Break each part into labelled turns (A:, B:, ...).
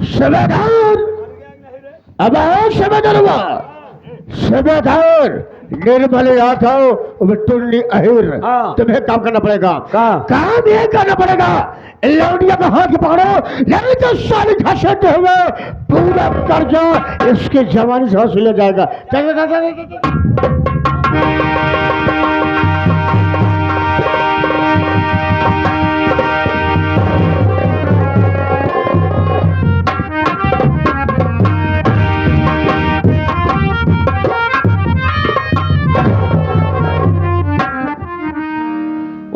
A: सबेदार अब सबेदार हुआ सबेदार निर्मल यादव टुन्नी अहिर तुम्हें काम करना पड़ेगा काम ये करना पड़ेगा लौंडिया का हाथ पकड़ो नहीं तो सारी घसीटते हुए पूरा कर्जा इसकी जवानी से हासिल हो जाएगा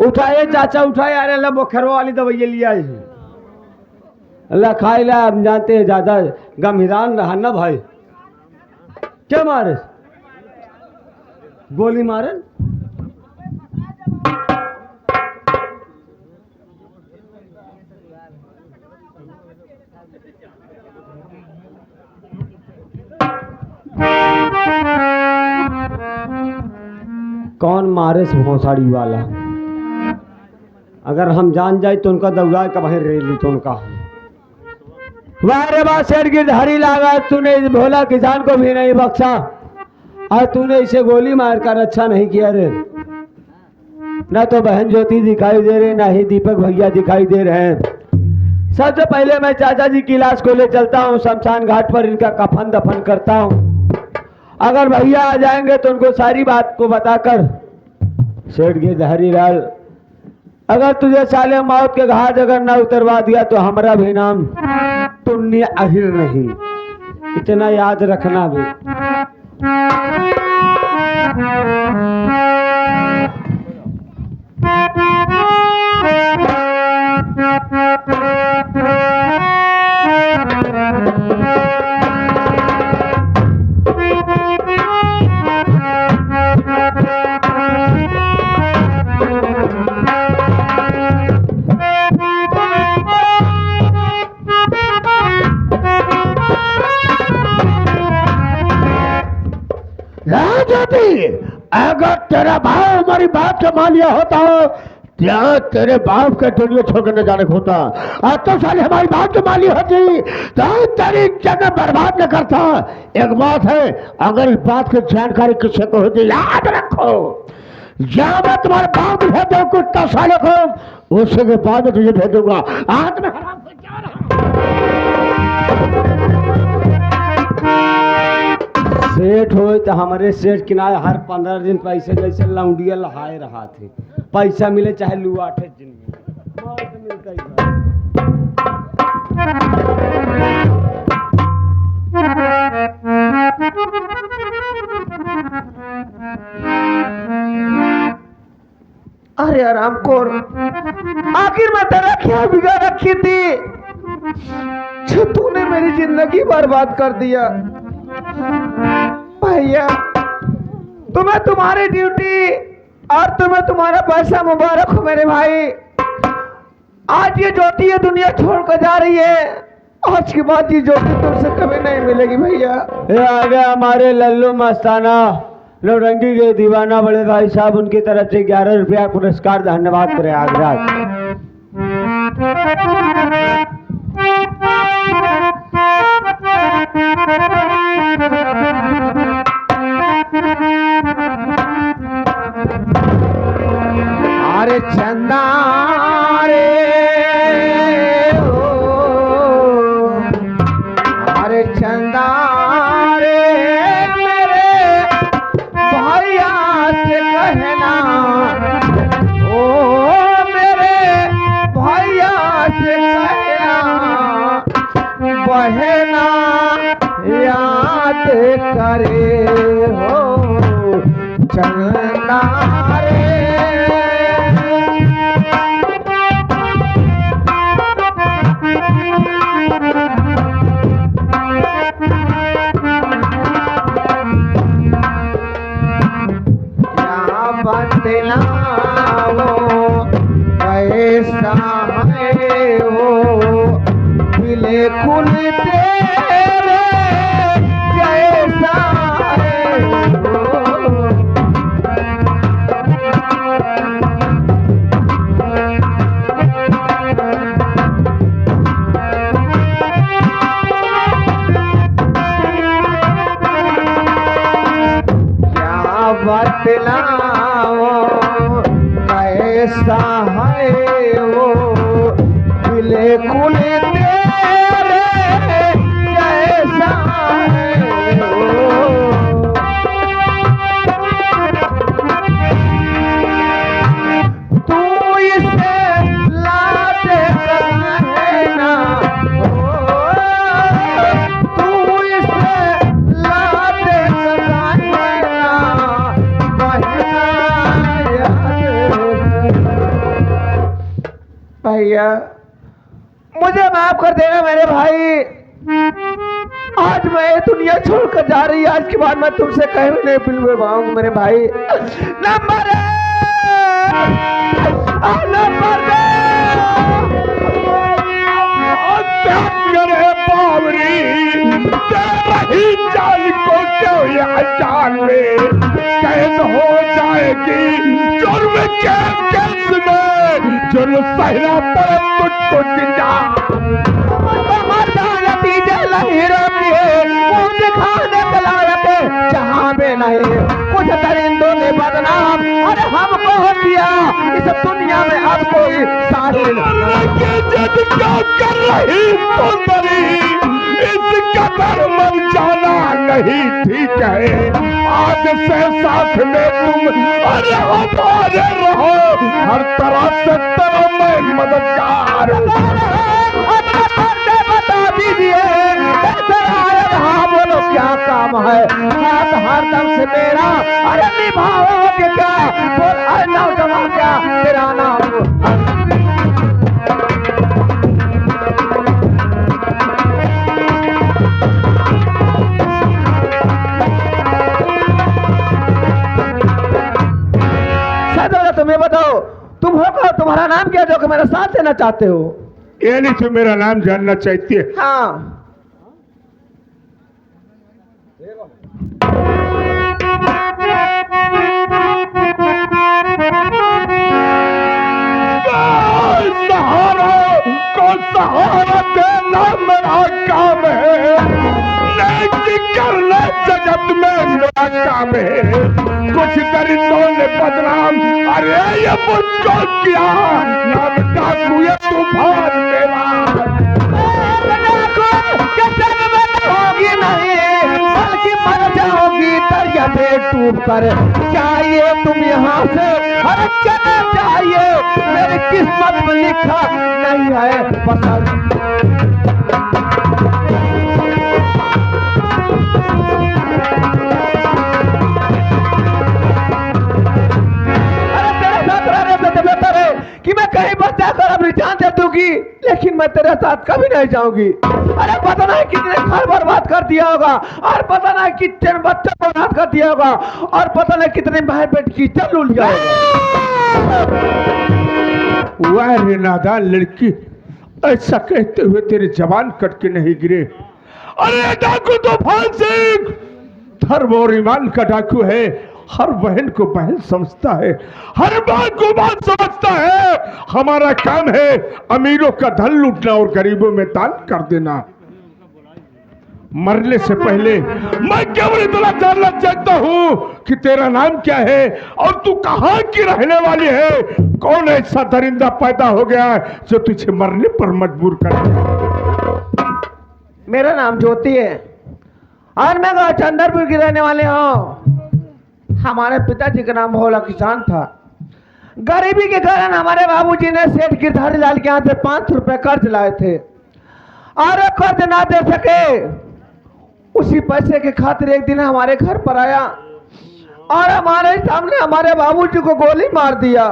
B: उठाए चाचा उठाए अरे अल्लाह बोखरवा वाली दवाइयाँ लिया है अल्लाह खाए ला हम जानते हैं ज्यादा गंभीरान रहा ना भाई क्या मारे गोली मारे कौन मारे भोसड़ी वाला अगर हम जान जाए तो उनका दौड़ा का बाहर रेली तो उनका वारे बात शेर गिरधारी लागा तूने इस भोला किसान को भी नहीं बख्शा और तूने इसे गोली मारकर अच्छा नहीं किया रे ना तो बहन ज्योति दिखाई दे रही ना ही दीपक भैया दिखाई दे रहे हैं सबसे पहले मैं चाचा जी की लाश को ले चलता हूँ शमशान घाट पर इनका कफन दफन करता हूँ अगर भैया आ जाएंगे तो उनको सारी बात को बताकर शेर गिरधारी लाल अगर तुझे साले मौत के घाट अगर ना उतरवा दिया तो हमारा भी नाम टुन्नी अहिर नहीं इतना याद रखना भी
A: अगर तेरा भाव हमारी बात के मान लिया होता क्या तेरे बाप के दुनिया छोड़कर न जाने को होता और तो साले हमारी बात के मान ली होती तो तेरी जगह बर्बाद न करता एक बात है अगर इस बात की जानकारी किसी को होती याद रखो जब मैं तुम्हारे बाप भेज दो कुत्ता साले को उसके बाद में तुझे भेजूंगा आज में हराम से क्या
B: सेठ हो तो हमारे सेठ किनारे हर 15 दिन पैसे जैसे लौंडिया लहाए रहा थे पैसा मिले चाहे लुआठे दिन मिलता
C: अरे आराम खोर आखिर मैं तेरा क्या बिगाड़ रखी थी जो तूने मेरी जिंदगी बर्बाद कर दिया भैया तुम्हें तुम्हारी ड्यूटी और तुम्हें तुम्हारा पैसा मुबारक हो मेरे भाई आज ये ज्योति ये दुनिया छोड़ कर जा रही है आज के बाद ये ज्योति तुमसे कभी नहीं मिलेगी भैया
B: ये आ गया हमारे लल्लू मस्ताना नौरंगी के दीवाना बड़े भाई साहब उनकी तरफ से 11 रुपया पुरस्कार धन्यवाद प्रयागराज
C: अरे चंदा रे अरे चंदा रे मेरे भैया से कहना ओ मेरे भैया से कहना बतलाओ कैसा है वो बिल्कुल तेरे जैसा है वो। तू इसे लाते कहना तू इसे लाते भैया मुझे माफ कर देना मेरे भाई। आज मैं ये दुनिया छोड़कर जा रही आज के बाद मैं तुमसे कहीं नहीं मिल पाऊंगा मेरे भाई। नंबर
A: करे बावरी तेरी जान को क्यों यह जान में कैद हो जाएगी जुर्म के केस में जुर्म सहना पड़े तुझको जिंदा
C: नतीजे लहीरों की मुंह दिखाने के लायक जहां में नहीं कुछ दरिंदों ने बदनाम अरे हमको किया इस दुनिया में अब कोई साहिल
A: जद क्या कर रही सुंदरी इस कदर मर जाना नहीं ठीक है। आज से साथ में तुम अरे हमारे रहो हर तरह से तेरा मैं मददगार
C: बता दीजिए हाँ बोलो क्या काम है हाथ हर दम से मेरा अरे निभाओगे क्या बोल अरे नौजवान क्या तेरा नाम तुम्हें बताओ तुम हो कौन तुम्हारा नाम क्या जो कि मेरे साथ देना चाहते हो।
A: ये नहीं तो मेरा नाम जानना चाहती है।
C: हाँ
A: सहारा को सहारा देना मेरा काम है नेकी करना जगत में मेरा काम है। कुछ दरिंदों ने बदनाम अरे ये मुझको किया नाम डाकू ये तूफान मेरा
C: होगी नहीं बल्कि मर जाओगी दरिया में डूब कर चाहिए तुम यहाँ से हर चले चाहिए मेरी किस्मत में लिखा नहीं है पसंद। कि मैं कहीं बस जाकर अपनी जान दे दूंगी लेकिन मैं तेरे साथ कभी नहीं जाऊंगी। अरे पता नहीं कितने घर बर्बाद कर दिया होगा और पता नहीं कितने बच्चे बर्बाद कर दिया होगा और पता नहीं कितने भाई बेटी की इज्जत लूट लिया होगा।
A: वह रे नादान लड़की ऐसा कहते हुए तेरे जवान कट के नहीं गिरे। अरे डाकू तूफान सिंह धर्म और ईमान का डाकू है। हर बहन को बहन समझता है हर मां को मां समझता है। हमारा काम है अमीरों का धन लूटना और गरीबों में दान कर देना। मरने से पहले मैं केवल इतना जानना चाहता हूं कि तेरा नाम क्या है और तू कहां की रहने वाली है। कौन ऐसा दरिंदा पैदा हो गया है जो तुझे मरने पर मजबूर कर दिया।
C: मेरा नाम ज्योति है और मैं चंदरपुर की रहने वाले हूँ। हमारे पिताजी का नाम भोला किसान था। गरीबी के कारण हमारे बाबूजी ने सेठ गिरधारी लाल के यहाँ से 500 रुपए कर्ज लाए थे और कर्ज ना दे सके उसी पैसे के खातिर एक दिन हमारे घर पर आया और हमारे सामने हमारे बाबूजी को गोली मार दिया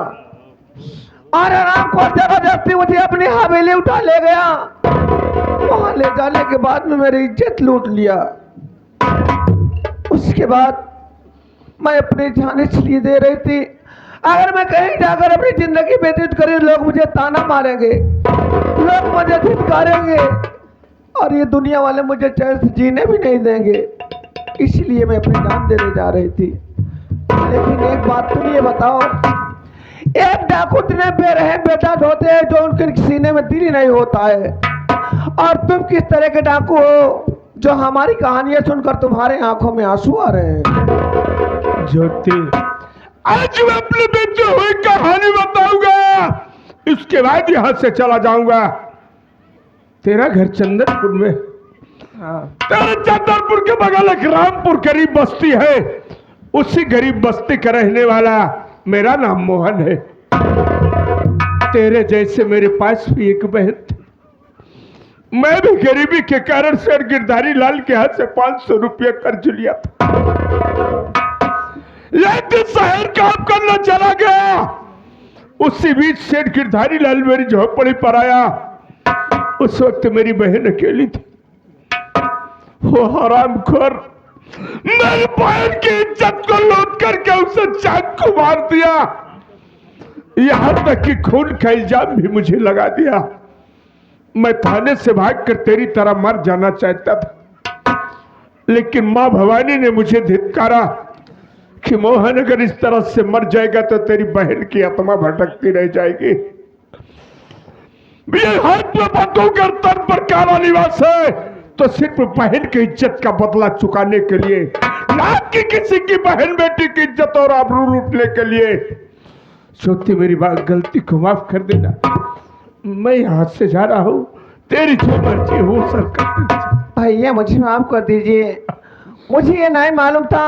C: और आराम को जबरदस्ती मुझे अपनी हवेली उठा ले गया। वहां ले जाने के बाद में मेरी इज्जत लूट लिया। उसके बाद मैं अपनी जान इसलिए दे रही थी अगर मैं कहीं जाकर अपनी जिंदगी व्यतीत करी लोग मुझे ताना मारेंगे लोग मुझे धिक्कारेंगे और ये दुनिया वाले मुझे चैन से जीने भी नहीं देंगे। इसलिए मैं अपनी जान देने जा रही थी। लेकिन एक बात तुम ये बताओ एक डाकू इतने बेरहम बेताज होते हैं जो उनके सीने में दिल ही नहीं होता है और तुम किस तरह के डाकू हो जो हमारी कहानियां सुनकर तुम्हारे आंखों में आंसू आ रहे हैं।
A: ज्योति, आज मैं अपने बेटे हुई कहानी बताऊंगा, इसके बाद यहां से चला जाऊंगा। तेरा घर चंदनपुर में, तेरे चंदनपुर के बगल एक रामपुर गरीब बस्ती है, उसी गरीब बस्ती का रहने वाला मेरा नाम मोहन है। तेरे जैसे मेरे पास भी एक बहन थी। मैं भी गरीबी के कारण शेर गिरधारी लाल के हाथ से 500 रुपया कर्ज लिया था, लेकिन शहर काम करना चला गया। उसी बीच शेर गिरधारी लाल मेरी झोपड़ी पर आया। उस वक्त मेरी बहन अकेली थी। वो हरामखोर मेरी बहन की इज्जत को लूट करके उसे चाकू मार दिया, यहां तक कि खून का इल्जाम भी मुझे लगा दिया। मैं थाने से भागकर तेरी तरह मर जाना चाहता था, लेकिन मां भवानी ने मुझे धिक्कारा कि मोहन अगर इस तरह से मर जाएगा तो तेरी बहन की आत्मा भटकती रह जाएगी। ये हाथ में बंदूक और तन पर काला निवास है, तो सिर्फ बहन की इज्जत का बदला चुकाने के लिए, ना कि किसी की बहन बेटी की इज्जत और आबरू लूटने के लिए। ज्योति, मेरी बात गलती को माफ कर देना। मैं यहाँ से जा रहा हूँ, तेरी जो मर्जी हो सर कर दीजिए।
C: भैया मुझे माफ कर दीजिए, मुझे ये नहीं मालूम था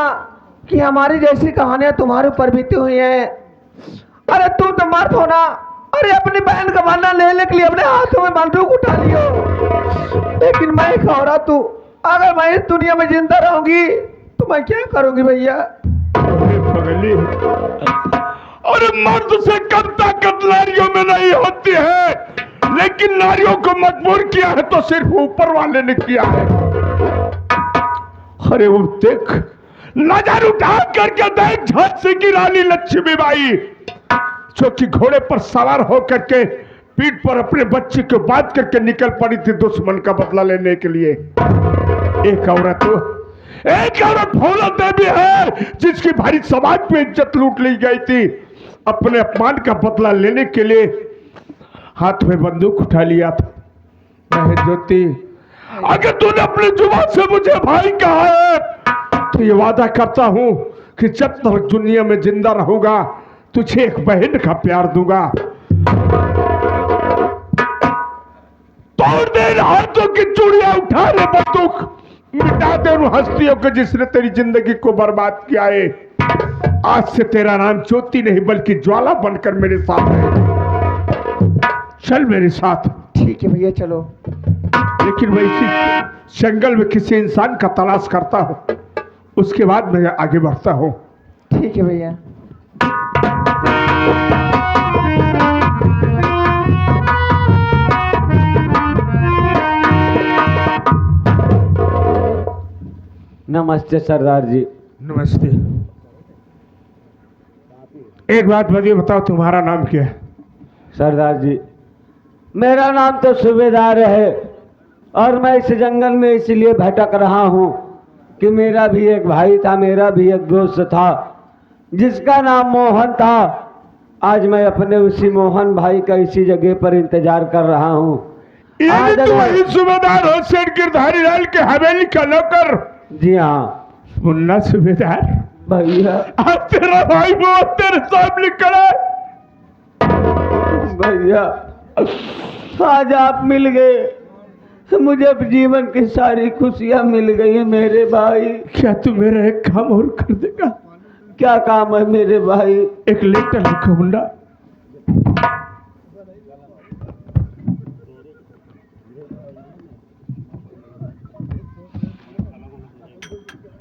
C: कि हमारी जैसी कहानियां तुम्हारे ऊपर बीती हुई है। अरे तू तो मर्द हो ना, अरे अपनी बहन का बदला लेने के लिए अपने हाथों में बंदूक उठा लियो, लेकिन मैं एक औरत हूँ, अगर मैं इस दुनिया में जिंदा रहूंगी तो मैं क्या करूंगी भैया।
A: और मर्द से कम ताकत नारियों में नहीं होती है, लेकिन नारियों को मजबूर किया है तो सिर्फ ऊपर वाले ने किया है। अरे वो देख, नजर उठा करके देख झांसी की रानी लक्ष्मीबाई, जो कि घोड़े पर सवार होकर के पीठ पर अपने बच्चे को बांध करके निकल पड़ी थी दुश्मन का बदला लेने के लिए। एक औरत भोला देवी है, जिसकी भारी समाज में इज्जत लूट ली गई थी। अपने अपमान का बदला लेने के लिए हाथ में बंदूक उठा लिया था। मैं ज्योति, अगर तूने अपनी जुबान से मुझे भाई कहा है, तो ये वादा करता हूं कि जब तक दुनिया में जिंदा रहूंगा तुझे एक बहन का प्यार दूंगा। तोड़ दे हाथों की चूड़ियां, उठा ले बंदूक, मिटा दे उन हस्तियों को जिसने तेरी जिंदगी को बर्बाद किया है। आज से तेरा नाम ज्योति नहीं बल्कि ज्वाला बनकर मेरे साथ है। चल मेरे साथ।
C: ठीक है भैया चलो।
A: लेकिन मैं इसी जंगल में किसी इंसान का तलाश करता हूँ, उसके बाद मैं आगे बढ़ता हूँ।
C: ठीक है भैया।
B: नमस्ते सरदार जी।
A: नमस्ते। एक बात मुझे बताओ, तुम्हारा नाम क्या है?
B: सरदार जी, मेरा नाम तो सूबेदार है, और मैं इस जंगल में इसलिए भटक रहा हूँ कि मेरा भी एक भाई था, मेरा भी एक दोस्त था जिसका नाम मोहन था। आज मैं अपने उसी मोहन भाई का इसी जगह पर इंतजार कर रहा हूँ।
A: ये तो वही सूबेदार हो, शेर गिरधारी लाल के हवेली का नौकर?
B: जी हाँ।
A: मुन्ना सूबेदार
B: भैया,
A: आज तेरा भाई वो तेरे सामने खड़ा है।
B: भैया आज आप मिल गए, मुझे अब जीवन की सारी खुशियां मिल गई मेरे भाई।
A: क्या तू मेरा एक काम और कर देगा?
B: क्या काम है मेरे भाई?
A: एक लेटर लिखो मुन्ना।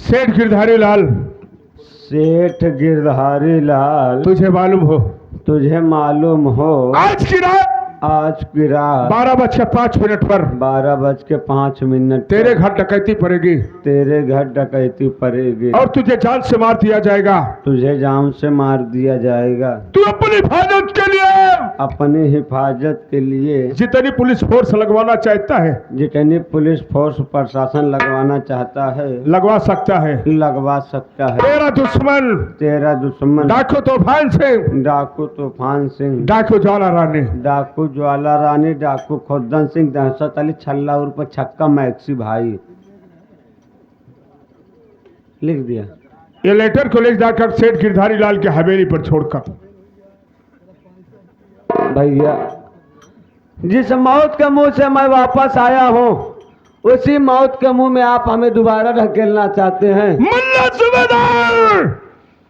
A: सेठ गिरधारी लाल।
B: सेठ गिरधारी लाल।
A: तुझे मालूम हो?
B: तुझे मालूम हो?
A: आज की रात
B: 12:05
A: पर
B: 12:05
A: तेरे घर डकैती पड़ेगी।
B: तेरे घर डकैती पड़ेगी
A: और तुझे जान से मार दिया जाएगा।
B: तुझे जान से मार दिया जाएगा।
A: तू अपनी हिफाजत के लिए,
B: अपनी हिफाजत के लिए
A: जितनी पुलिस फोर्स लगवाना चाहता है,
B: जितनी पुलिस फोर्स प्रशासन लगवाना चाहता है,
A: लगवा सकता है।
B: लगवा सकता है।
A: तेरा दुश्मन,
B: तेरा दुश्मन
A: डाकू तूफान सिंह,
B: डाकू तूफान सिंह,
A: डाकू ज्वाला रानी,
B: डाकू ज्वाला रानी, डाकू खुद्दन सिंह, दहशत अली छल्ला उर्फ छक्का मैक्सी भाई। लिख दिया।
D: ये लेटर को ले जाकर सेठ गिरधारी लाल की हवेली पर छोड़कर।
B: भैया जिस मौत के मुंह से मैं वापस आया हूँ उसी मौत के मुंह में आप हमें दोबारा ढकेलना चाहते हैं।
D: मुल्ला सूबेदार,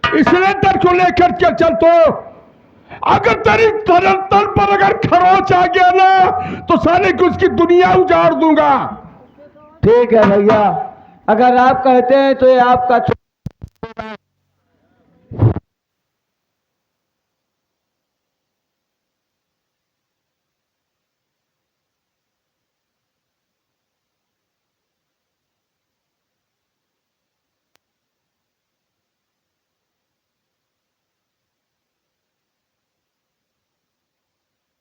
D: इस लेटर को लेकर के चल। तो अगर तेरी तल पर अगर खरोच आ गया ना तो साले को उसकी दुनिया उजाड़ दूंगा।
B: ठीक है भैया, अगर आप कहते हैं तो ये आपका